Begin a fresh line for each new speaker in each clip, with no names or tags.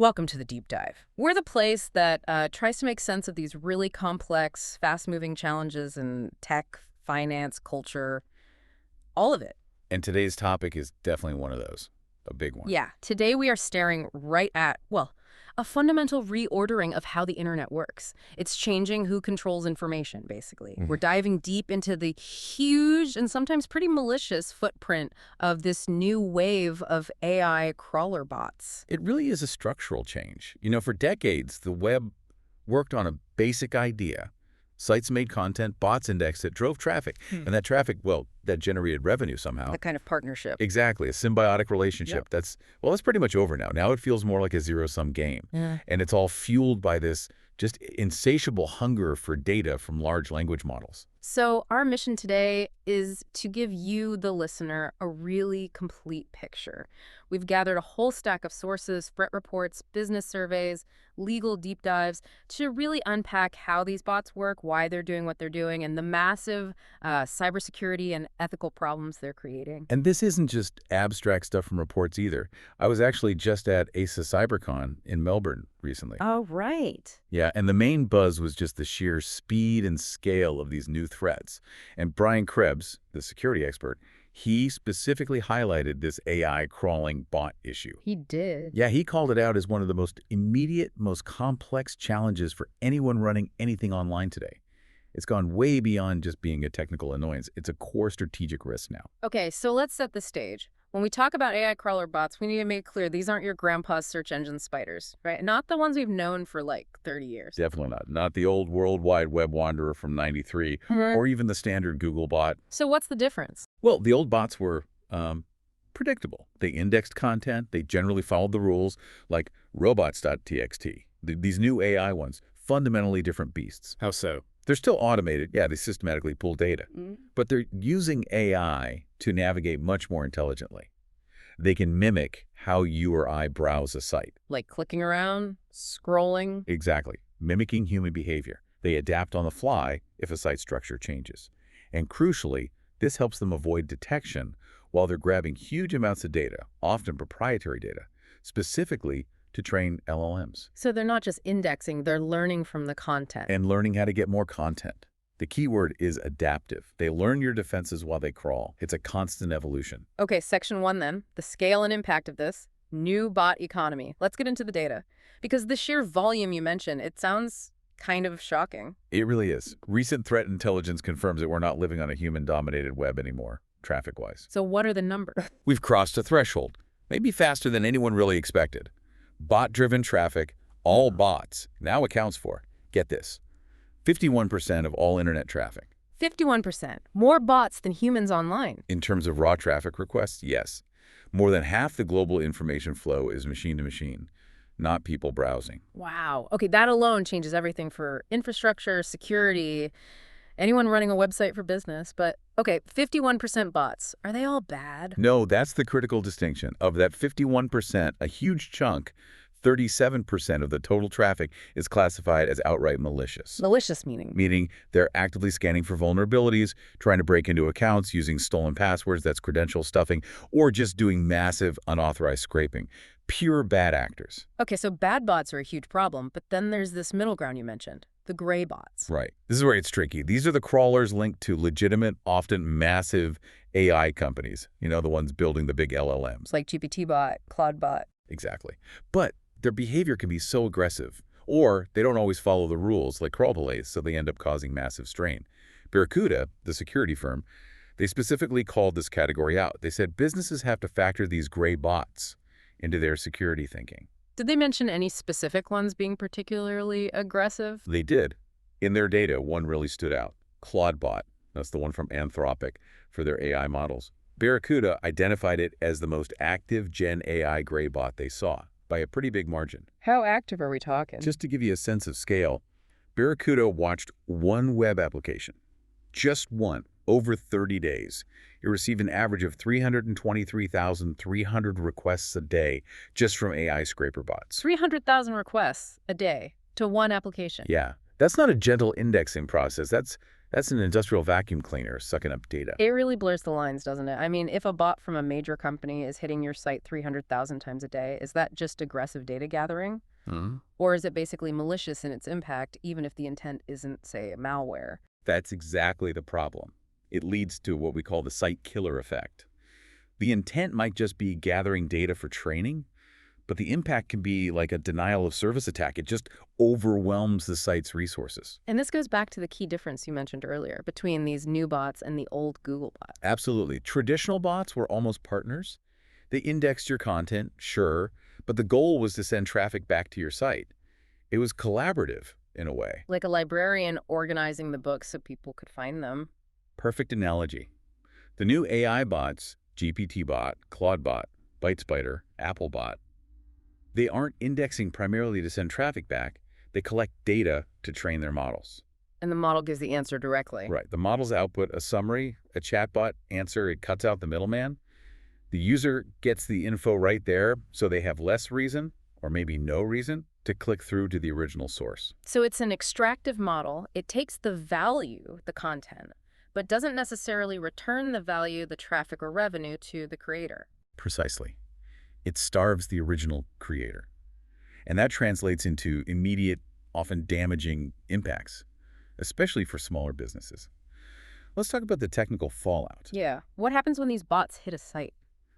Welcome to the Deep Dive. We're the place that tries to make sense of these really complex, fast-moving challenges in tech, finance, culture, all of it.
And today's topic is definitely one of those, a big one.
Yeah, today we are staring right at, well, a fundamental reordering of how the internet works. It's changing who controls information, basically. We're diving deep into the huge and sometimes pretty malicious footprint of this new wave of AI crawler bots.
It really is a structural change. For decades, the web worked on a basic idea. Sites made content, bots indexed it, drove traffic. And that traffic, well, that generated revenue somehow.
The kind of partnership.
Exactly, a symbiotic relationship.
Yep.
That's pretty much over now. Now it feels more like a zero-sum game.
Yeah.
And it's all fueled by this just insatiable hunger for data from large language models.
So our mission today is to give you, the listener, a really complete picture. We've gathered a whole stack of sources, threat reports, business surveys, legal deep dives to really unpack how these bots work, why they're doing what they're doing, and the massive cybersecurity and ethical problems they're creating.
And this isn't just abstract stuff from reports either. I was actually just at ASA CyberCon in Melbourne recently.
Oh, right.
Yeah, and the main buzz was just the sheer speed and scale of these new threats. And Brian Krebs, the security expert, he specifically highlighted this AI crawling bot issue.
He did.
Yeah, he called it out as one of the most immediate, most complex challenges for anyone running anything online today. It's gone way beyond just being a technical annoyance. It's a core strategic risk now.
Okay, so let's set the stage. When we talk about AI crawler bots, we need to make clear these aren't your grandpa's search engine spiders, right? Not the ones we've known for like 30 years.
Definitely not. Not the old World Wide Web wanderer from '93, or even the standard Google bot.
So what's the difference?
Well, the old bots were predictable. They indexed content. They generally followed the rules, like robots.txt. These new AI ones, fundamentally different beasts.
How so?
They're still automated. Yeah, they systematically pull data. But they're using AI to navigate much more intelligently. They can mimic how you or I browse a site.
Like clicking around, scrolling?
Exactly. Mimicking human behavior. They adapt on the fly if a site structure changes. And crucially, this helps them avoid detection while they're grabbing huge amounts of data, often proprietary data, specifically to train LLMs.
So they're not just indexing, they're learning from the content.
And learning how to get more content. The key word is adaptive. They learn your defenses while they crawl. It's a constant evolution.
Okay, section 1 then, the scale and impact of this, new bot economy. Let's get into the data. Because the sheer volume you mentioned, it sounds kind of shocking.
It really is. Recent threat intelligence confirms that we're not living on a human-dominated web anymore, traffic-wise.
So what are the numbers?
We've crossed a threshold, maybe faster than anyone really expected. Bot-driven traffic, all bots, now accounts for, get this, 51% of all internet traffic.
51%. More bots than humans online.
In terms of raw traffic requests, yes. More than half the global information flow is machine-to-machine, not people browsing.
Wow. Okay, that alone changes everything for infrastructure, security, anyone running a website for business. But, okay, 51% bots. Are they all bad?
No, that's the critical distinction. Of that 51%, a huge chunk, 37% of the total traffic is classified as outright malicious.
Malicious meaning?
Meaning they're actively scanning for vulnerabilities, trying to break into accounts using stolen passwords, that's credential stuffing, or just doing massive unauthorized scraping. Pure bad actors.
Okay, so bad bots are a huge problem, but then there's this middle ground you mentioned, the gray bots.
Right. This is where it's tricky. These are the crawlers linked to legitimate, often massive AI companies. The ones building the big LLMs.
Like GPT bot, Claude bot.
Exactly. But their behavior can be so aggressive, or they don't always follow the rules, like crawl delays, so they end up causing massive strain. Barracuda, the security firm, they specifically called this category out. They said businesses have to factor these gray bots into their security thinking.
Did they mention any specific ones being particularly aggressive?
They did. In their data, one really stood out. Claudebot, that's the one from Anthropic for their AI models. Barracuda identified it as the most active Gen AI gray bot they saw, by a pretty big margin.
How active are we talking?
Just to give you a sense of scale, Barracuda watched one web application, just one, over 30 days. It received an average of 323,300 requests a day just from AI scraper bots.
300,000 requests a day to one application.
Yeah, that's not a gentle indexing process. That's That's an industrial vacuum cleaner sucking up data.
It really blurs the lines, doesn't it? I mean, if a bot from a major company is hitting your site 300,000 times a day, is that just aggressive data gathering?
Hmm.
Or is it basically malicious in its impact, even if the intent isn't, say, malware?
That's exactly the problem. It leads to what we call the site killer effect. The intent might just be gathering data for training, but the impact can be like a denial of service attack. It just overwhelms the site's resources.
And this goes back to the key difference you mentioned earlier between these new bots and the old Google bots.
Absolutely. Traditional bots were almost partners. They indexed your content, sure, but the goal was to send traffic back to your site. It was collaborative in a way.
Like a librarian organizing the books so people could find them.
Perfect analogy. The new AI bots, GPT bot, Claude bot, ByteSpider, Apple bot, they aren't indexing primarily to send traffic back. They collect data to train their models.
And the model gives the answer directly.
Right. The models output a summary, a chatbot answer. It cuts out the middleman. The user gets the info right there, so they have less reason, or maybe no reason, to click through to the original source.
So it's an extractive model. It takes the value, the content, but doesn't necessarily return the value, the traffic or revenue to the creator.
Precisely. It starves the original creator. And that translates into immediate, often damaging impacts, especially for smaller businesses. Let's talk about the technical fallout.
Yeah. What happens when these bots hit a site?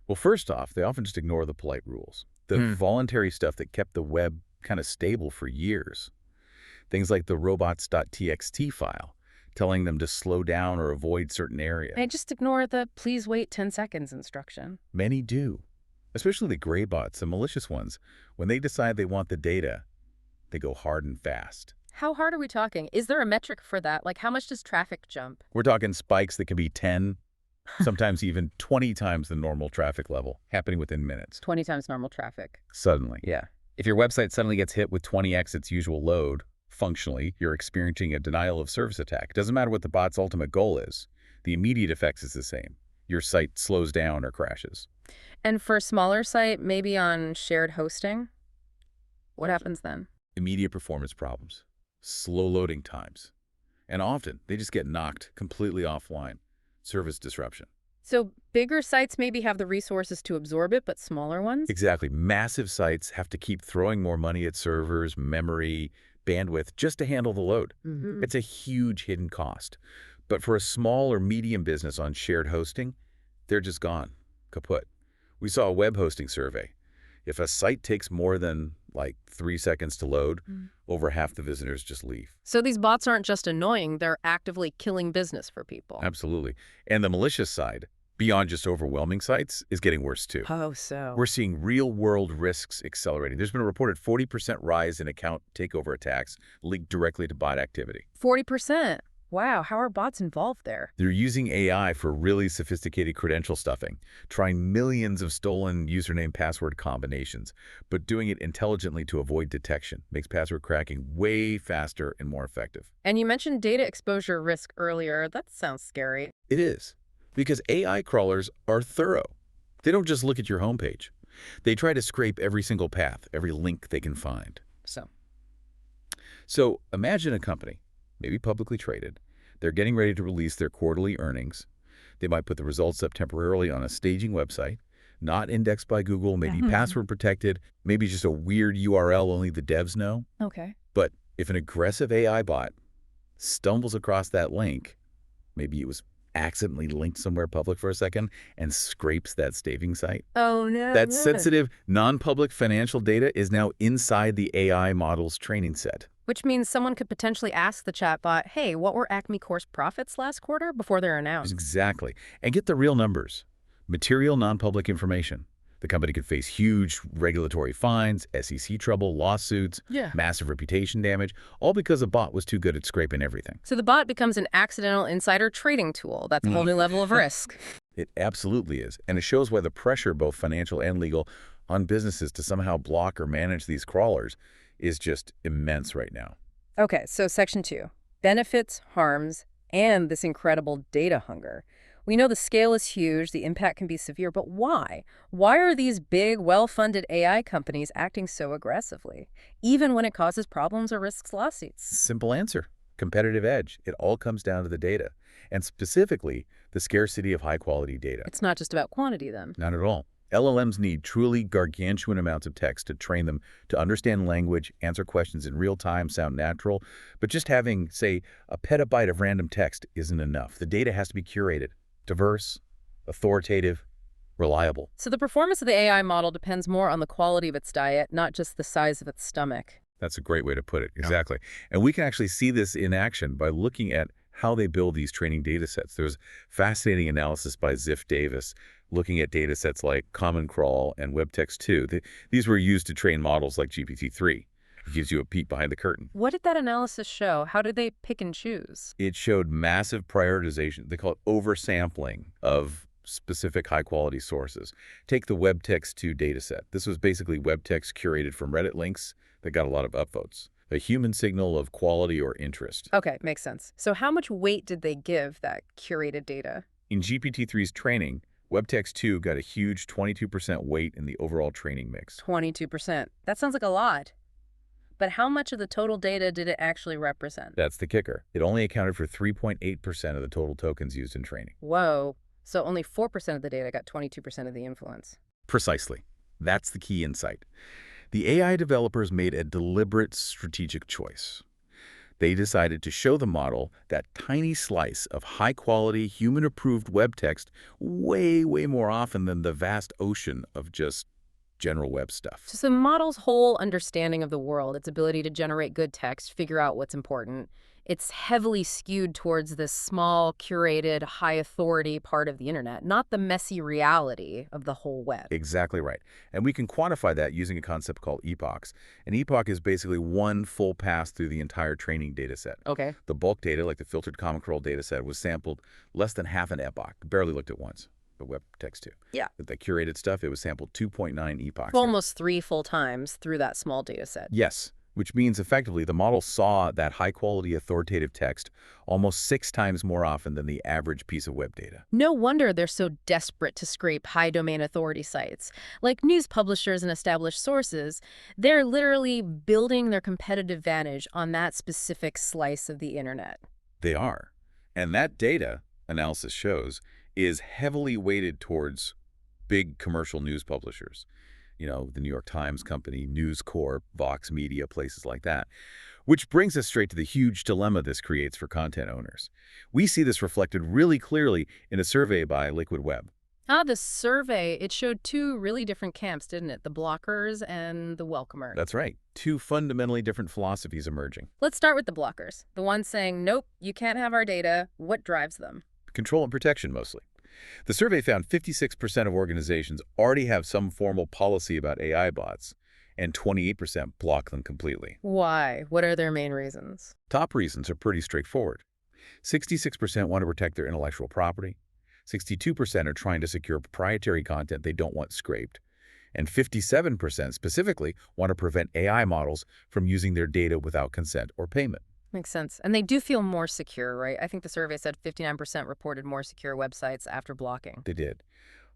Well, first off, they often just ignore the polite rules, the voluntary stuff that kept the web kind of stable for years. Things like the robots.txt file, telling them to slow down or avoid certain areas.
I just ignore the please wait 10 seconds instruction.
Many do, especially the gray bots, the malicious ones. When they decide they want the data, they go hard and fast.
How hard are we talking? Is there a metric for that? Like how much does traffic jump?
We're talking spikes that can be 10, sometimes even 20 times the normal traffic level, happening within minutes.
20 times normal traffic.
Suddenly. Yeah. If your website suddenly gets hit with 20x its usual load, functionally, you're experiencing a denial of service attack. It doesn't matter what the bot's ultimate goal is. The immediate effects is the same. Your site slows down or crashes.
And for a smaller site, maybe on shared hosting, what happens then?
Immediate performance problems, slow loading times, and often they just get knocked completely offline. Service disruption.
So bigger sites maybe have the resources to absorb it, but smaller ones?
Exactly. Massive sites have to keep throwing more money at servers, memory, bandwidth, just to handle the load. It's a huge hidden cost. But for a small or medium business on shared hosting, they're just gone, kaput. We saw a web hosting survey. If a site takes more than like 3 seconds to load, over half the visitors just leave.
So these bots aren't just annoying, they're actively killing business for people.
Absolutely. And the malicious side, beyond just overwhelming sites, is getting worse too.
Oh, so.
We're seeing real-world risks accelerating. There's been a reported 40% rise in account takeover attacks linked directly to bot activity.
40%. Wow, how are bots involved there?
They're using AI for really sophisticated credential stuffing, trying millions of stolen username password combinations, but doing it intelligently to avoid detection. Makes password cracking way faster and more effective.
And you mentioned data exposure risk earlier. That sounds scary.
It is, because AI crawlers are thorough. They don't just look at your homepage. They try to scrape every single path, every link they can find. So imagine a company, maybe publicly traded. They're getting ready to release their quarterly earnings. They might put the results up temporarily on a staging website, not indexed by Google, maybe password protected, maybe just a weird URL only the devs know.
Okay.
But if an aggressive AI bot stumbles across that link, maybe it was accidentally linked somewhere public for a second, and scrapes that staging site.
Oh, no.
That sensitive, non-public financial data is now inside the AI model's training set.
Which means someone could potentially ask the chatbot, hey, what were Acme course profits last quarter before they're announced?
Exactly. And get the real numbers. Material non-public information. The company could face huge regulatory fines, SEC trouble, lawsuits, massive reputation damage, all because a bot was too good at scraping everything.
So the bot becomes an accidental insider trading tool. That's a whole new level of risk.
It absolutely is. And it shows why the pressure, both financial and legal, on businesses to somehow block or manage these crawlers is just immense right now.
Okay, so Section 2. Benefits, harms, and this incredible data hunger. We know the scale is huge, the impact can be severe, but why? Why are these big, well-funded AI companies acting so aggressively, even when it causes problems or risks lawsuits?
Simple answer. competitive edge. It all comes down to the data, and specifically, the scarcity of high-quality data.
It's not just about quantity then.
Not at all. LLMs need truly gargantuan amounts of text to train them to understand language, answer questions in real time, sound natural. But just having, say, a petabyte of random text isn't enough. The data has to be curated, diverse, authoritative, reliable.
So the performance of the AI model depends more on the quality of its diet, not just the size of its stomach.
That's a great way to put it. Exactly. And we can actually see this in action by looking at how they build these training data sets. There's fascinating analysis by Ziff Davis looking at data sets like Common Crawl and WebText-2. These were used to train models like GPT-3. It gives you a peek behind the curtain.
What did that analysis show? How did they pick and choose?
It showed massive prioritization. They call it oversampling of specific high-quality sources. Take the WebText-2 dataset. This was basically web text curated from Reddit links that got a lot of upvotes. A human signal of quality or interest.
Okay, makes sense. So how much weight did they give that curated data?
In GPT-3's training, WebText-2 got a huge 22% weight in the overall training mix.
22%. That sounds like a lot. But how much of the total data did it actually represent?
That's the kicker. It only accounted for 3.8% of the total tokens used in training.
Whoa. So only 4% of the data got 22% of the influence.
Precisely. That's the key insight. The AI developers made a deliberate strategic choice. They decided to show the model that tiny slice of high-quality, human-approved web text way, way more often than the vast ocean of just general web stuff.
So the model's whole understanding of the world, its ability to generate good text, figure out what's important, it's heavily skewed towards this small, curated, high-authority part of the internet, not the messy reality of the whole web.
Exactly right. And we can quantify that using a concept called epochs. An epoch is basically one full pass through the entire training data set.
Okay.
The bulk data, like the filtered Common Crawl data set, was sampled less than half an epoch, barely looked at once. But web text too.
Yeah.
With the curated stuff, it was sampled 2.9 epochs.
Almost 3 full times through that small data set.
Yes, which means effectively the model saw that high-quality authoritative text almost 6 times more often than the average piece of web data.
No wonder they're so desperate to scrape high domain authority sites. Like news publishers and established sources, they're literally building their competitive advantage on that specific slice of the internet.
They are. And that data, analysis shows, is heavily weighted towards big commercial news publishers. You know, the New York Times Company, News Corp, Vox Media, places like that. Which brings us straight to the huge dilemma this creates for content owners. We see this reflected really clearly in a survey by Liquid Web.
The survey, it showed 2 really different camps, didn't it? The blockers and the welcomers.
That's right. 2 fundamentally different philosophies emerging.
Let's start with the blockers. The ones saying, nope, you can't have our data. What drives them?
Control and protection, mostly. The survey found 56% of organizations already have some formal policy about AI bots, and 28% block them completely.
Why? What are their main reasons?
Top reasons are pretty straightforward. 66% want to protect their intellectual property. 62% are trying to secure proprietary content they don't want scraped. And 57% specifically want to prevent AI models from using their data without consent or payment.
Makes sense. And they do feel more secure, right? I think the survey said 59% reported more secure websites after blocking.
They did.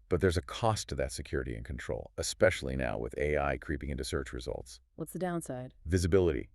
But there's a cost to that security and control, especially now with AI creeping into search results.
What's the downside?
Visibility,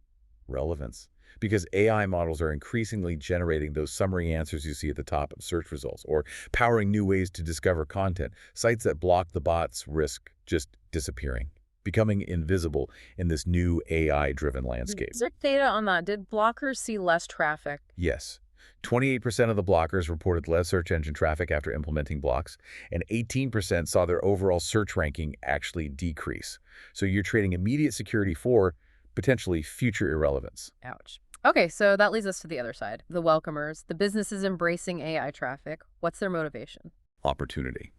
relevance. Because AI models are increasingly generating those summary answers you see at the top of search results, or powering new ways to discover content. Sites that block the bots risk just disappearing, becoming invisible in this new AI-driven landscape.
Is there data on that? Did blockers see less traffic?
Yes. 28% of the blockers reported less search engine traffic after implementing blocks, and 18% saw their overall search ranking actually decrease. So you're trading immediate security for potentially future irrelevance.
Ouch. Okay, so that leads us to the other side. The welcomers, the businesses embracing AI traffic. What's their motivation?
Opportunity.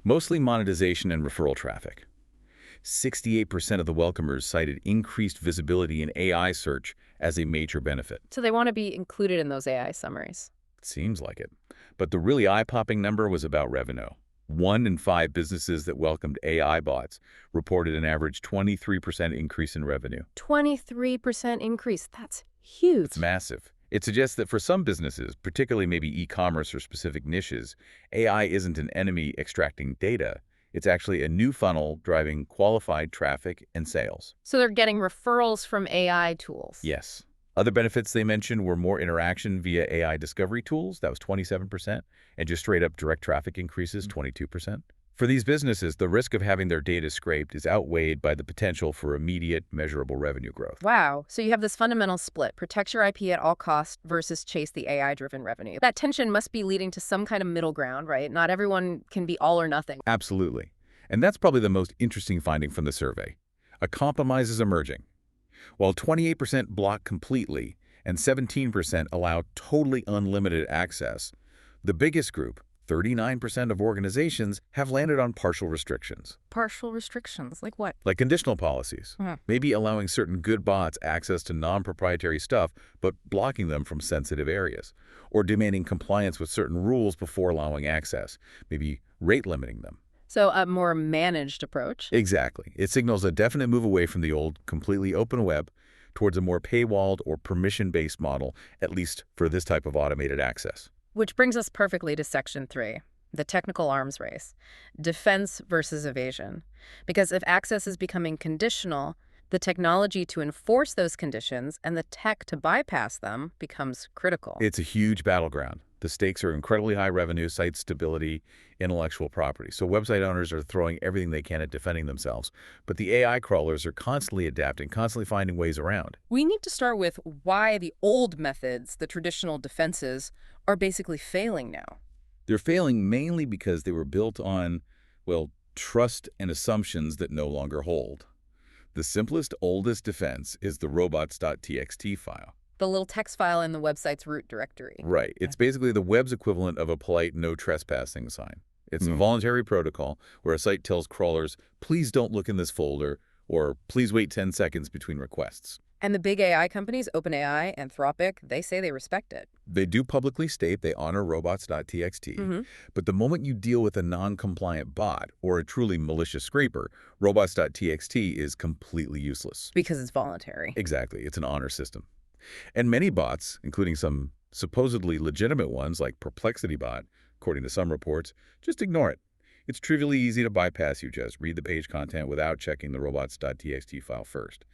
Mostly monetization and referral traffic. 68% of the welcomers cited increased visibility in AI search as a major benefit.
So they want to be included in those AI summaries.
Seems like it. But the really eye-popping number was about revenue. 1 in 5 businesses that welcomed AI bots reported an average 23% increase in revenue.
23% increase. That's huge.
It's massive. It suggests that for some businesses, particularly maybe e-commerce or specific niches, AI isn't an enemy extracting data. It's actually a new funnel driving qualified traffic and sales.
So they're getting referrals from AI tools.
Yes. Other benefits they mentioned were more interaction via AI discovery tools, that was 27%, and just straight up direct traffic increases, 22%. For these businesses, the risk of having their data scraped is outweighed by the potential for immediate, measurable revenue growth.
Wow. So you have this fundamental split, protect your IP at all costs versus chase the AI-driven revenue. That tension must be leading to some kind of middle ground, right? Not everyone can be all or nothing.
Absolutely. And that's probably the most interesting finding from the survey. A compromise is emerging. While 28% block completely and 17% allow totally unlimited access, the biggest group, 39% of organizations, have landed on partial restrictions,
Partial restrictions, like what?
like conditional policies, maybe allowing certain good bots access to non-proprietary stuff but blocking them from sensitive areas, or demanding compliance with certain rules before allowing access, maybe rate limiting them.
So a more managed approach.
Exactly. It signals a definite move away from the old, completely open web towards a more paywalled or permission-based model, at least for this type of automated access.
Which brings us perfectly to Section 3, the technical arms race, defense versus evasion. Because if access is becoming conditional, the technology to enforce those conditions and the tech to bypass them becomes critical.
It's a huge battleground. The stakes are incredibly high revenue, site stability, intellectual property. So website owners are throwing everything they can at defending themselves. But the AI crawlers are constantly adapting, constantly finding ways around.
We need to start with why the old methods, the traditional defenses, are basically failing now.
They're failing mainly because they were built on, well, trust and assumptions that no longer hold. The simplest, oldest defense is the robots.txt file.
The little text file in the website's root directory.
Right. It's basically the web's equivalent of a polite no trespassing sign. It's a voluntary protocol where a site tells crawlers, please don't look in this folder, or please wait 10 seconds between requests.
And the big AI companies, OpenAI, Anthropic, they say they respect it.
They do publicly state they honor robots.txt, but the moment you deal with a non-compliant bot or a truly malicious scraper, robots.txt is completely useless.
Because it's voluntary.
Exactly. It's an honor system. And many bots, including some supposedly legitimate ones like Perplexity bot, according to some reports, just ignore it. It's trivially easy to bypass. You just read the page content without checking the robots.txt file first.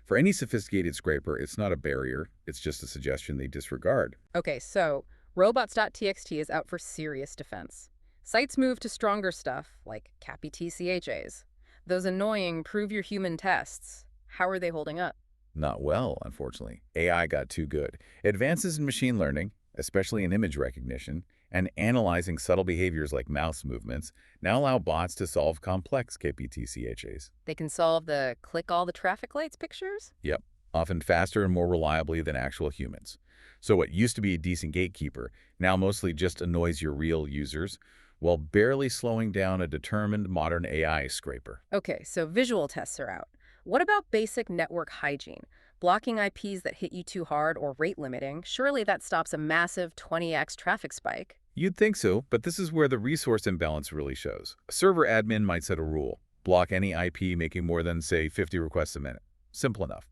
For any sophisticated scraper, it's not a barrier. It's just a suggestion they disregard.
Okay, so robots.txt is out for serious defense. Sites move to stronger stuff, like CAPI-TCHAs. Those annoying prove your human tests. How are they holding up?
Not well, unfortunately. AI got too good. Advances in machine learning, especially in image recognition, and analyzing subtle behaviors like mouse movements, now allow bots to solve complex KPTCHAs.
They can solve the click all the traffic lights pictures?
Yep, often faster and more reliably than actual humans. So what used to be a decent gatekeeper now mostly just annoys your real users, while barely slowing down a determined modern AI scraper.
Okay, so visual tests are out. What about basic network hygiene? Blocking IPs that hit you too hard or rate limiting, surely that stops a massive 20x traffic spike.
You'd think so, but this is where the resource imbalance really shows. A server admin might set a rule. Block any IP making more than, say, 50 requests a minute. Simple enough.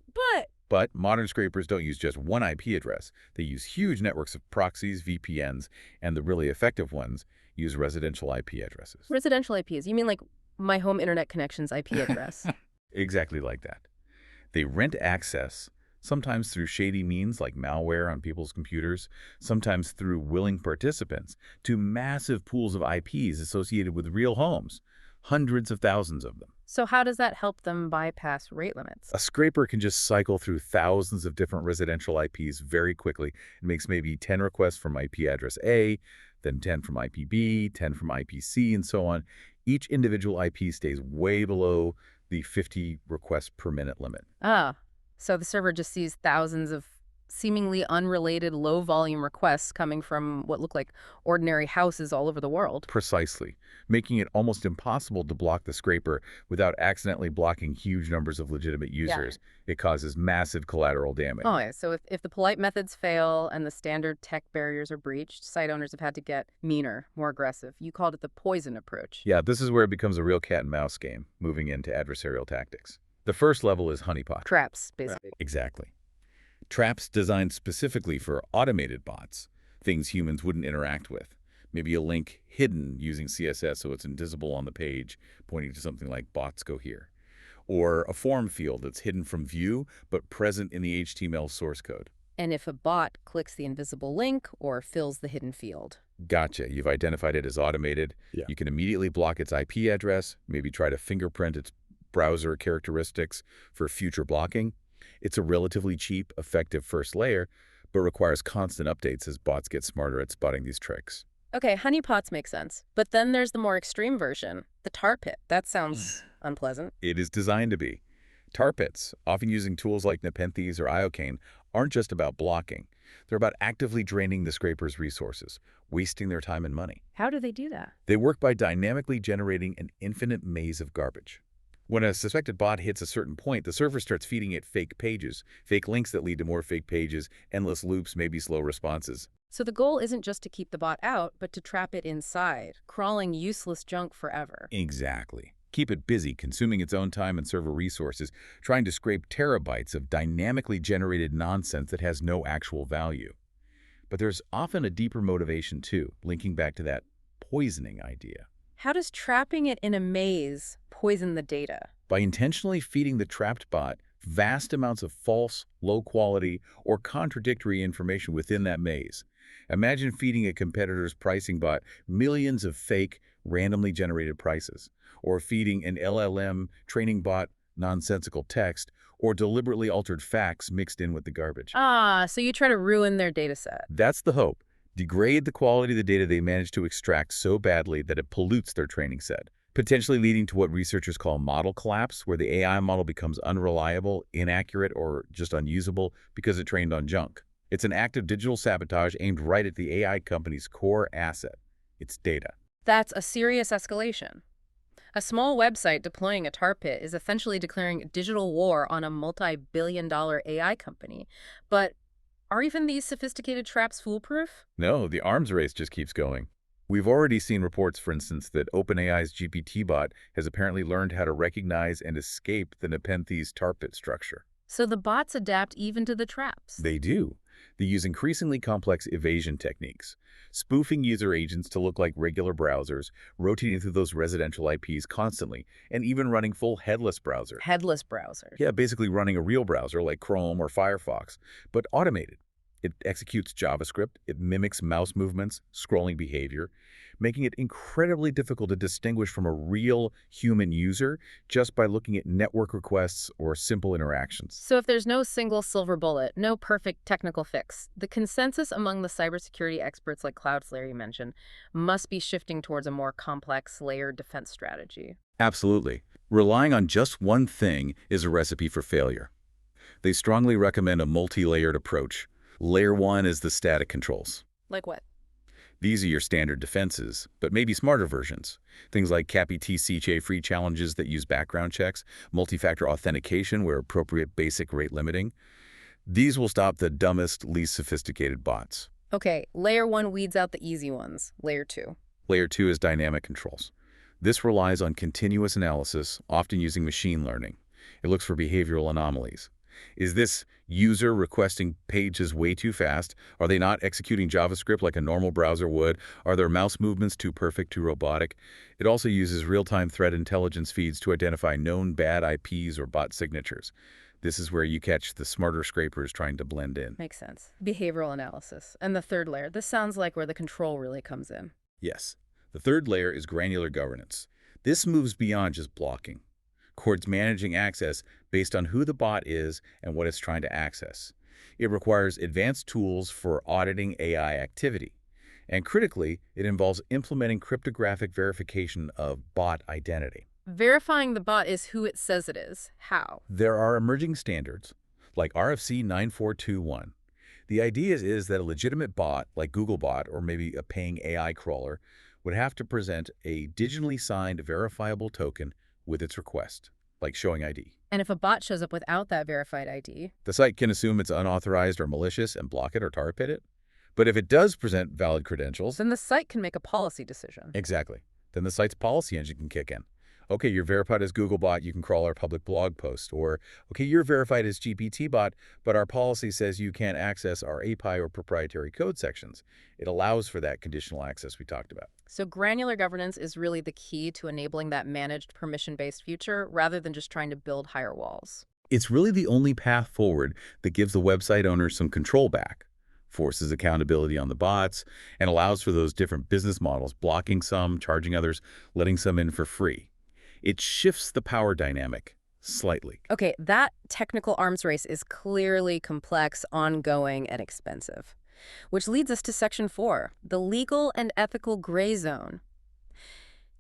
But modern scrapers don't use just one IP address. They use huge networks of proxies, VPNs, and the really effective ones use residential IP addresses.
Residential IPs, you mean like my home internet connection's IP address?
Exactly like that. They rent access, sometimes through shady means like malware on people's computers, sometimes through willing participants, to massive pools of IPs associated with real homes, hundreds of thousands of them.
So how does that help them bypass rate limits?
A scraper can just cycle through thousands of different residential IPs very quickly. It makes maybe 10 requests from IP address A, then 10 from IP B, 10 from IP C, and so on. Each individual IP stays way below the 50 requests per minute limit.
So the server just sees thousands of seemingly unrelated low-volume requests coming from what look like ordinary houses all over the world.
Precisely, making it almost impossible to block the scraper without accidentally blocking huge numbers of legitimate users. Yeah. It causes massive collateral damage.
Oh, yeah. So if the polite methods fail and the standard tech barriers are breached, site owners have had to get meaner, more aggressive. You called it the poison approach.
Yeah, this is where it becomes a real cat and mouse game, moving into adversarial tactics. The first level is honeypot.
Traps, basically.
Exactly. Traps designed specifically for automated bots, things humans wouldn't interact with. Maybe a link hidden using CSS so it's invisible on the page, pointing to something like bots go here. Or a form field that's hidden from view but present in the HTML source code.
And if a bot clicks the invisible link or fills the hidden field.
Gotcha. You've identified it as automated.
Yeah.
You can immediately block its IP address, maybe try to fingerprint its browser characteristics for future blocking. It's a relatively cheap, effective first layer, but requires constant updates as bots get smarter at spotting these tricks.
Okay, honeypots make sense. But then there's the more extreme version, the tar pit. That sounds unpleasant.
It is designed to be. Tar pits, often using tools like Nepenthes or iocane, aren't just about blocking. They're about actively draining the scraper's resources, wasting their time and money.
How do they do that?
They work by dynamically generating an infinite maze of garbage. When a suspected bot hits a certain point, the server starts feeding it fake pages, fake links that lead to more fake pages, endless loops, maybe slow responses.
So the goal isn't just to keep the bot out, but to trap it inside, crawling useless junk forever.
Exactly. Keep it busy, consuming its own time and server resources, trying to scrape terabytes of dynamically generated nonsense that has no actual value. But there's often a deeper motivation too, linking back to that poisoning idea.
How does trapping it in a maze poison the data?
By intentionally feeding the trapped bot vast amounts of false, low-quality, or contradictory information within that maze. Imagine feeding a competitor's pricing bot millions of fake, randomly generated prices, or feeding an LLM training bot nonsensical text, or deliberately altered facts mixed in with the garbage.
So you try to ruin their data set.
That's the hope. Degrade the quality of the data they manage to extract so badly that it pollutes their training set, potentially leading to what researchers call model collapse, where the AI model becomes unreliable, inaccurate, or just unusable because it trained on junk. It's an act of digital sabotage aimed right at the AI company's core asset, its data.
That's a serious escalation. A small website deploying a tar pit is essentially declaring a digital war on a multi-billion-dollar AI company. But are even these sophisticated traps foolproof?
No, the arms race just keeps going. We've already seen reports, for instance, that OpenAI's GPT bot has apparently learned how to recognize and escape the Nepenthes tar pit structure.
So the bots adapt even to the traps.
They do. They use increasingly complex evasion techniques, spoofing user agents to look like regular browsers, rotating through those residential IPs constantly, and even running full headless browsers.
Headless browsers.
Yeah, basically running a real browser like Chrome or Firefox, but automated. It executes JavaScript, it mimics mouse movements, scrolling behavior, making it incredibly difficult to distinguish from a real human user just by looking at network requests or simple interactions.
So if there's no single silver bullet, no perfect technical fix, the consensus among the cybersecurity experts like Cloudflare you mentioned must be shifting towards a more complex layered defense strategy.
Absolutely. Relying on just one thing is a recipe for failure. They strongly recommend a multi-layered approach. Layer 1 is the static controls.
Like what?
These are your standard defenses, but maybe smarter versions. Things like CAPI-TCHA-free challenges that use background checks, multi-factor authentication where appropriate basic rate limiting. These will stop the dumbest, least sophisticated bots.
Okay, layer 1 weeds out the easy ones. Layer 2.
Layer 2 is dynamic controls. This relies on continuous analysis, often using machine learning. It looks for behavioral anomalies. Is this user requesting pages way too fast? Are they not executing JavaScript like a normal browser would? Are their mouse movements too perfect, too robotic? It also uses real-time threat intelligence feeds to identify known bad IPs or bot signatures. This is where you catch the smarter scrapers trying to blend in.
Makes sense. Behavioral analysis. And the third layer, this sounds like where the control really comes in.
Yes. The third layer is granular governance. This moves beyond just blocking, towards managing access based on who the bot is and what it's trying to access. It requires advanced tools for auditing AI activity. And critically, it involves implementing cryptographic verification of bot identity.
Verifying the bot is who it says it is. How?
There are emerging standards, like RFC 9421. The idea is that a legitimate bot, like Googlebot or maybe a paying AI crawler, would have to present a digitally signed verifiable token with its request, like showing ID.
And if a bot shows up without that verified ID?
The site can assume it's unauthorized or malicious and block it or tar pit it. But if it does present valid credentials,
Then the site can make a policy decision.
exactly, then the site's policy engine can kick in. Okay, you're verified as Googlebot, you can crawl our public blog post. Or, okay, you're verified as GPTbot, but our policy says you can't access our API or proprietary code sections. It allows for that conditional access we talked about.
So granular governance is really the key to enabling that managed permission-based future rather than just trying to build higher walls.
It's really the only path forward that gives the website owner some control back, forces accountability on the bots, and allows for those different business models, blocking some, charging others, letting some in for free. It shifts the power dynamic slightly.
Okay, that technical arms race is clearly complex, ongoing, and expensive. Which leads us to Section 4, the legal and ethical gray zone.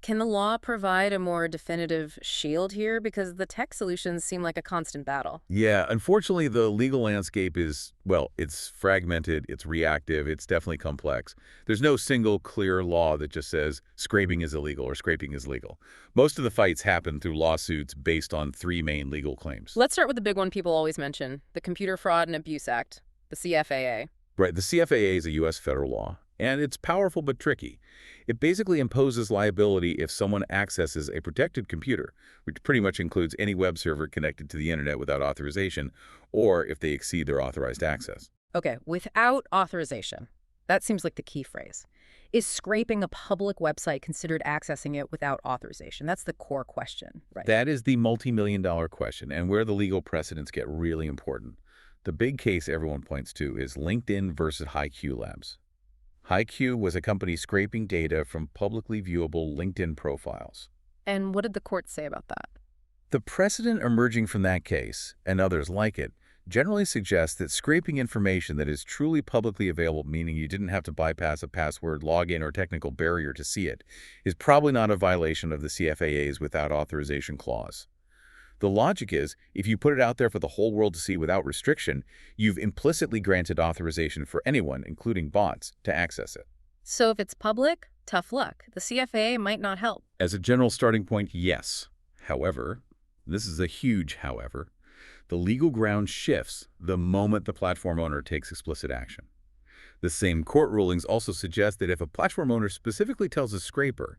Can the law provide a more definitive shield here? Because the tech solutions seem like a constant battle.
Yeah, unfortunately, the legal landscape is, well, it's fragmented, it's reactive, it's definitely complex. There's no single clear law that just says scraping is illegal or scraping is legal. Most of the fights happen through lawsuits based on three main legal claims.
Let's start with the big one people always mention, the Computer Fraud and Abuse Act, the CFAA.
Right, the CFAA is a U.S. federal law, and it's powerful but tricky. It basically imposes liability if someone accesses a protected computer, which pretty much includes any web server connected to the internet without authorization, or if they exceed their authorized access.
Okay, without authorization. That seems like the key phrase. Is scraping a public website considered accessing it without authorization? That's the core question, right?
That is the multi-million-dollar question, and where the legal precedents get really important. The big case everyone points to is LinkedIn versus HiQ Labs. HiQ was a company scraping data from publicly viewable LinkedIn profiles.
And what did the court say about that?
The precedent emerging from that case, and others like it, generally suggests that scraping information that is truly publicly available, meaning you didn't have to bypass a password, login, or technical barrier to see it, is probably not a violation of the CFAA's without authorization clause. The logic is, if you put it out there for the whole world to see without restriction, you've implicitly granted authorization for anyone, including bots, to access it.
So if it's public, tough luck. The CFAA might not help.
As a general starting point, yes. However, this is a huge however, the legal ground shifts the moment the platform owner takes explicit action. The same court rulings also suggest that if a platform owner specifically tells a scraper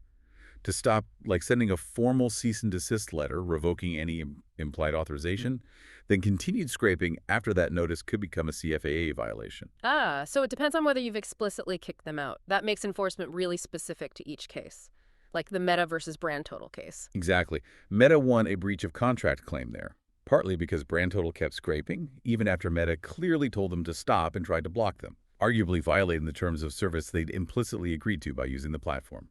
to stop, like sending a formal cease and desist letter revoking any implied authorization, then continued scraping after that notice could become a CFAA violation.
Ah, so it depends on whether you've explicitly kicked them out. That makes enforcement really specific to each case, like the Meta versus Brand Total case.
Exactly. Meta won a breach of contract claim there, partly because Brand Total kept scraping, even after Meta clearly told them to stop and tried to block them, arguably violating the terms of service they'd implicitly agreed to by using the platform.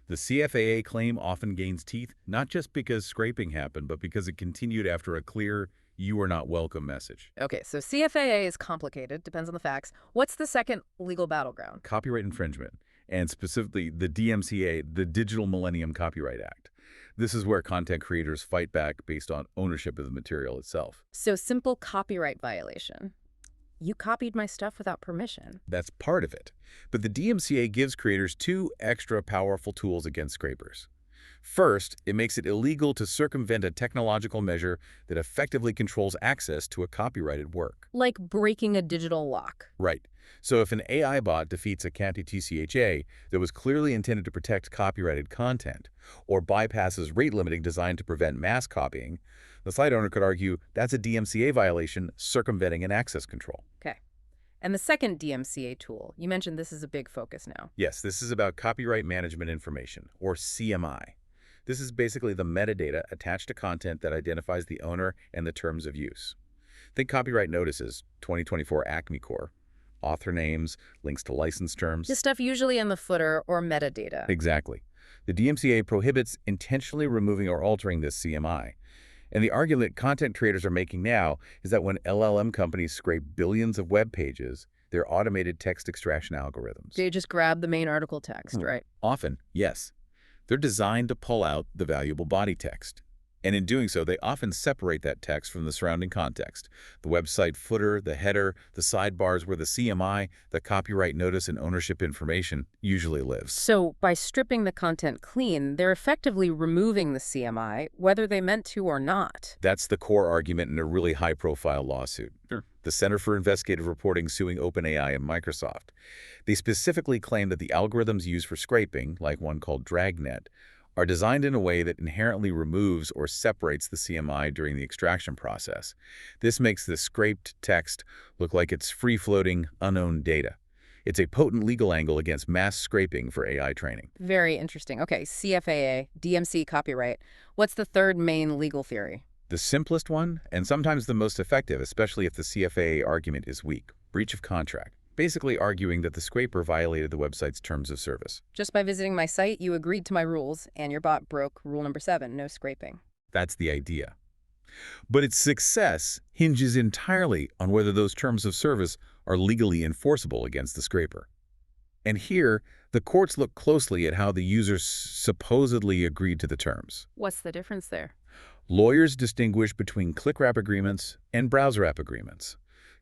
The CFAA claim often gains teeth, not just because scraping happened, but because it continued after a clear, "you are not welcome" message.
Okay, so CFAA is complicated, depends on the facts. What's the second legal battleground?
Copyright infringement, and specifically the DMCA, the Digital Millennium Copyright Act. This is where content creators fight back based on ownership of the material itself.
So simple copyright violation. You copied my stuff without permission.
That's part of it. But the DMCA gives creators two extra powerful tools against scrapers. First, it makes it illegal to circumvent a technological measure that effectively controls access to a copyrighted work.
Like breaking a digital lock.
Right. So if an AI bot defeats a CANTI-TCHA that was clearly intended to protect copyrighted content, or bypasses rate limiting designed to prevent mass copying, the site owner could argue that's a DMCA violation circumventing an access control.
Okay. And the second DMCA tool, you mentioned this is a big focus now.
Yes, this is about copyright management information, or CMI. This is basically the metadata attached to content that identifies the owner and the terms of use. Think copyright notices, 2024 Acme Corps, author names, links to license terms.
This stuff usually in the footer or metadata.
Exactly. The DMCA prohibits intentionally removing or altering this CMI. And the argument content creators are making now is that when LLM companies scrape billions of web pages, they're automated text extraction algorithms.
They just grab the main article text, right?
Often, yes. They're designed to pull out the valuable body text. And in doing so, they often separate that text from the surrounding context. The website footer, the header, the sidebars where the CMI, the copyright notice, and ownership information usually lives.
So by stripping the content clean, they're effectively removing the CMI, whether they meant to or not.
That's the core argument in a really high-profile lawsuit.
Sure.
The Center for Investigative Reporting suing OpenAI and Microsoft. They specifically claim that the algorithms used for scraping, like one called Dragnet, are designed in a way that inherently removes or separates the CMI during the extraction process. This makes the scraped text look like it's free-floating, unowned data. It's a potent legal angle against mass scraping for AI training.
Very interesting. Okay, CFAA, DMC copyright. What's the third main legal theory?
The simplest one, and sometimes the most effective, especially if the CFAA argument is weak, breach of contract, basically arguing that the scraper violated the website's terms of service.
Just by visiting my site, you agreed to my rules, and your bot broke rule number 7, no scraping.
That's the idea. But its success hinges entirely on whether those terms of service are legally enforceable against the scraper. And here, the courts look closely at how the user supposedly agreed to the terms.
What's the difference there?
Lawyers distinguish between click-wrap agreements and browser-wrap agreements.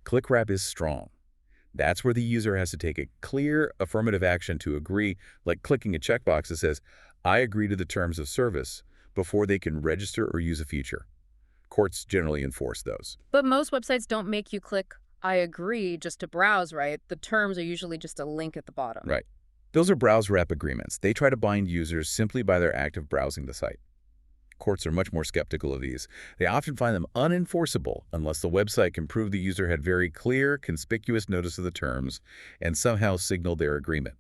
Click-wrap is strong. That's where the user has to take a clear, affirmative action to agree, like clicking a checkbox that says, "I agree to the terms of service," before they can register or use a feature. Courts generally enforce those.
But most websites don't make you click, I agree, just to browse, right? The terms are usually just a link at the bottom.
Right. Those are browser-wrap agreements. They try to bind users simply by their act of browsing the site. Courts are much more skeptical of these. They often find them unenforceable unless the website can prove the user had very clear, conspicuous notice of the terms and somehow signaled their agreement.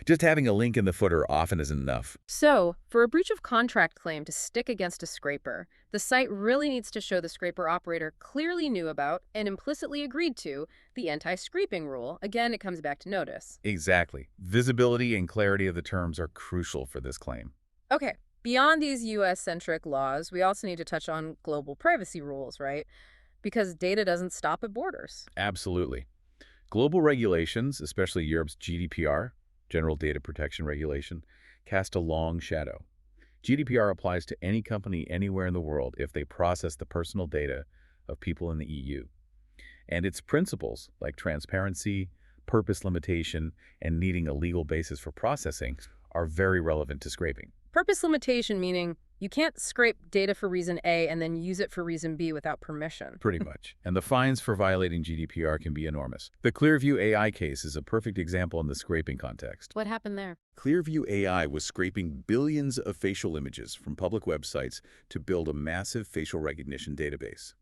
Just having a link in the footer often isn't enough.
So, for a breach of contract claim to stick against a scraper, the site really needs to show the scraper operator clearly knew about and implicitly agreed to the anti-scraping rule. Again, it comes back to notice.
Exactly. Visibility and clarity of the terms are crucial for this claim.
Okay, beyond these US-centric laws, we also need to touch on global privacy rules, right? Because data doesn't stop at borders.
Absolutely. Global regulations, especially Europe's GDPR, General Data Protection Regulation, cast a long shadow. GDPR applies to any company anywhere in the world if they process the personal data of people in the EU. And its principles, like transparency, purpose limitation, and needing a legal basis for processing, are very relevant to scraping.
Purpose limitation meaning you can't scrape data for reason A and then use it for reason B without permission.
Pretty much. And the fines for violating GDPR can be enormous. The Clearview AI case is a perfect example in the scraping context.
What happened there?
Clearview AI was scraping billions of facial images from public websites to build a massive facial recognition database.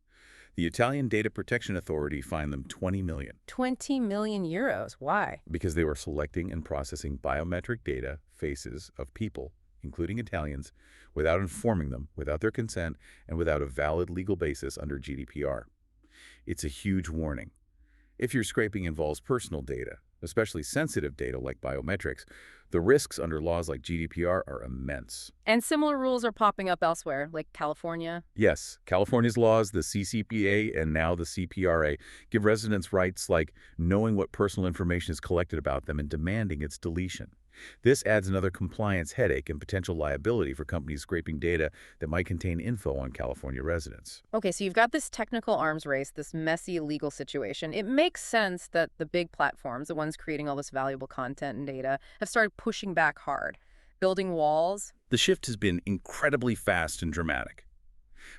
The Italian Data Protection Authority fined them 20 million.
20 million euros. Why?
Because they were selecting and processing biometric data, faces of people, including Italians, without informing them, without their consent, and without a valid legal basis under GDPR. It's a huge warning. If your scraping involves personal data, especially sensitive data like biometrics, the risks under laws like GDPR are immense.
And similar rules are popping up elsewhere, like California.
Yes, California's laws, the CCPA and now the CPRA, give residents rights like knowing what personal information is collected about them and demanding its deletion. This adds another compliance headache and potential liability for companies scraping data that might contain info on California residents.
Okay, so you've got this technical arms race, this messy legal situation. It makes sense that the big platforms, the ones creating all this valuable content and data, have started pushing back hard, building walls.
The shift has been incredibly fast and dramatic.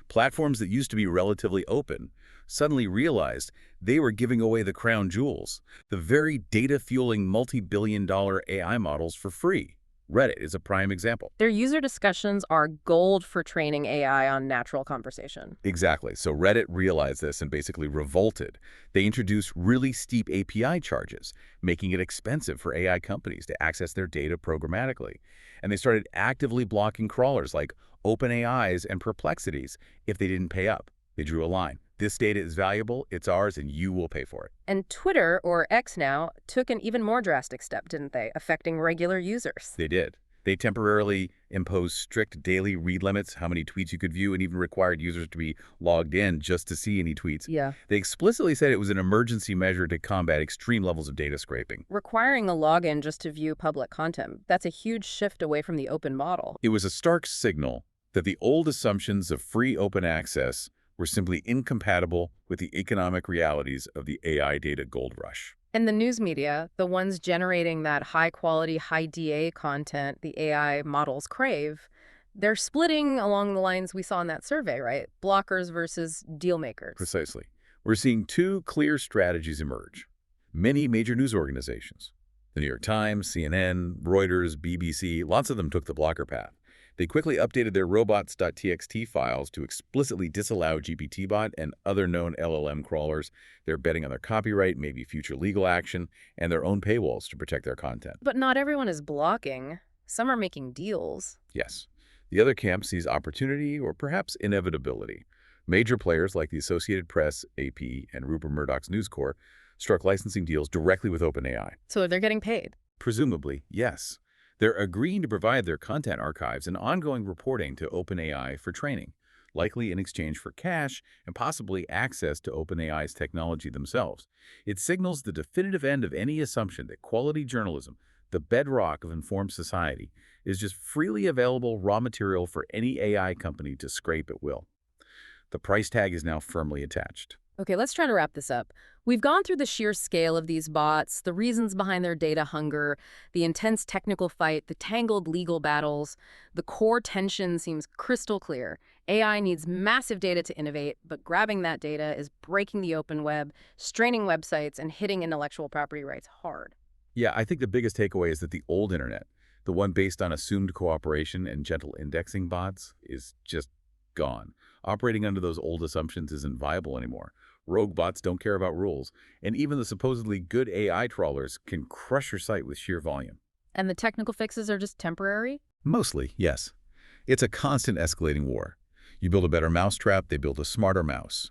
Platforms that used to be relatively open suddenly realized they were giving away the crown jewels, the very data-fueling multi-billion-dollar AI models for free. Reddit is a prime example.
Their user discussions are gold for training AI on natural conversation.
Exactly. So Reddit realized this and basically revolted. They introduced really steep API charges, making it expensive for AI companies to access their data programmatically. And they started actively blocking crawlers like OpenAI's and Perplexity's if they didn't pay up. They drew a line. This data is valuable, it's ours, and you will pay for it.
And Twitter, or X now, took an even more drastic step, didn't they, affecting regular users?
They did. They temporarily imposed strict daily read limits, how many tweets you could view, and even required users to be logged in just to see any tweets.
Yeah.
They explicitly said it was an emergency measure to combat extreme levels of data scraping.
Requiring a login just to view public content, that's a huge shift away from the open model.
It was a stark signal that the old assumptions of free open access were simply incompatible with the economic realities of the AI data gold rush.
And the news media, the ones generating that high-quality, high-DA content the AI models crave, they're splitting along the lines we saw in that survey, right? Blockers versus deal makers.
Precisely. We're seeing two clear strategies emerge. Many major news organizations, the New York Times, CNN, Reuters, BBC, lots of them took the blocker path. They quickly updated their robots.txt files to explicitly disallow GPTbot and other known LLM crawlers. They're betting on their copyright, maybe future legal action, and their own paywalls to protect their content.
But not everyone is blocking. Some are making deals.
Yes. The other camp sees opportunity or perhaps inevitability. Major players like the Associated Press, AP, and Rupert Murdoch's News Corp struck licensing deals directly with OpenAI.
So they're getting paid.
Presumably, yes. They're agreeing to provide their content archives and ongoing reporting to OpenAI for training, likely in exchange for cash and possibly access to OpenAI's technology themselves. It signals the definitive end of any assumption that quality journalism, the bedrock of informed society, is just freely available raw material for any AI company to scrape at will. The price tag is now firmly attached.
Okay, let's try to wrap this up. We've gone through the sheer scale of these bots, the reasons behind their data hunger, the intense technical fight, the tangled legal battles. The core tension seems crystal clear. AI needs massive data to innovate, but grabbing that data is breaking the open web, straining websites, and hitting intellectual property rights hard.
Yeah, I think the biggest takeaway is that the old internet, the one based on assumed cooperation and gentle indexing bots, is just gone. Operating under those old assumptions isn't viable anymore. Rogue bots don't care about rules, and even the supposedly good AI trawlers can crush your site with sheer volume.
And the technical fixes are just temporary?
Mostly, yes. It's a constant escalating war. You build a better mousetrap, they build a smarter mouse.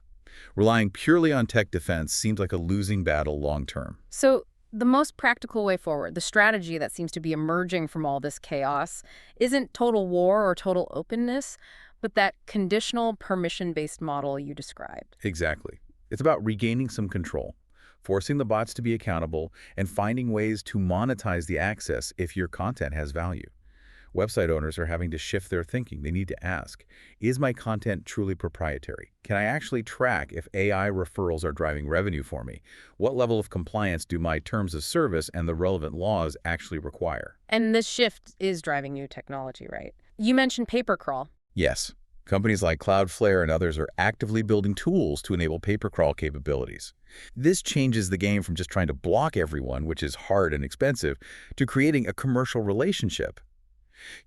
Relying purely on tech defense seems like a losing battle long term.
So, the most practical way forward, the strategy that seems to be emerging from all this chaos, isn't total war or total openness, but that conditional permission-based model you described.
Exactly. It's about regaining some control, forcing the bots to be accountable, and finding ways to monetize the access if your content has value. Website owners are having to shift their thinking. They need to ask, is my content truly proprietary? Can I actually track if AI referrals are driving revenue for me? What level of compliance do my terms of service and the relevant laws actually require?
And this shift is driving new technology, right? You mentioned paper crawl.
Yes. Companies like Cloudflare and others are actively building tools to enable paper crawl capabilities. This changes the game from just trying to block everyone, which is hard and expensive, to creating a commercial relationship.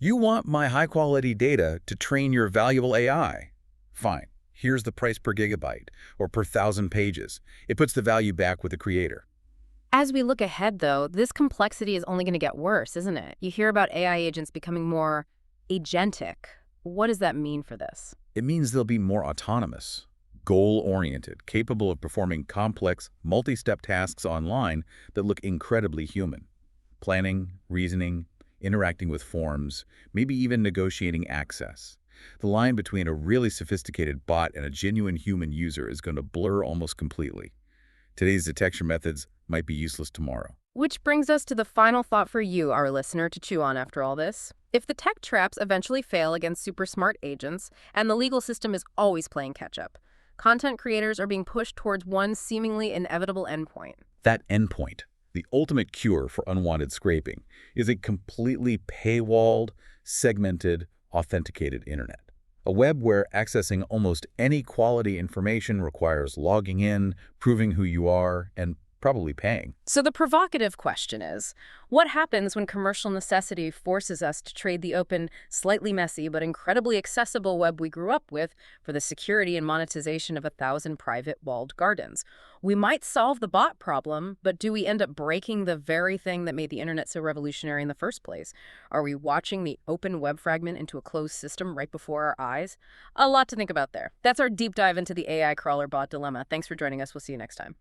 You want my high-quality data to train your valuable AI. Fine. Here's the price per gigabyte or per 1,000 pages. It puts the value back with the creator.
As we look ahead, though, this complexity is only going to get worse, isn't it? You hear about AI agents becoming more agentic. What does that mean for this?
It means they'll be more autonomous, goal-oriented, capable of performing complex, multi-step tasks online that look incredibly human. Planning, reasoning, interacting with forms, maybe even negotiating access. The line between a really sophisticated bot and a genuine human user is going to blur almost completely. Today's detection methods might be useless tomorrow.
Which brings us to the final thought for you, our listener, to chew on after all this. If the tech traps eventually fail against super smart agents, and the legal system is always playing catch-up, content creators are being pushed towards one seemingly inevitable endpoint.
That endpoint, the ultimate cure for unwanted scraping, is a completely paywalled, segmented, authenticated internet. A web where accessing almost any quality information requires logging in, proving who you are, and probably paying.
So the provocative question is, what happens when commercial necessity forces us to trade the open, slightly messy, but incredibly accessible web we grew up with for the security and monetization of 1,000 private walled gardens? We might solve the bot problem, but do we end up breaking the very thing that made the internet so revolutionary in the first place? Are we watching the open web fragment into a closed system right before our eyes? A lot to think about there. That's our deep dive into the AI crawler bot dilemma. Thanks for joining us. We'll see you next time.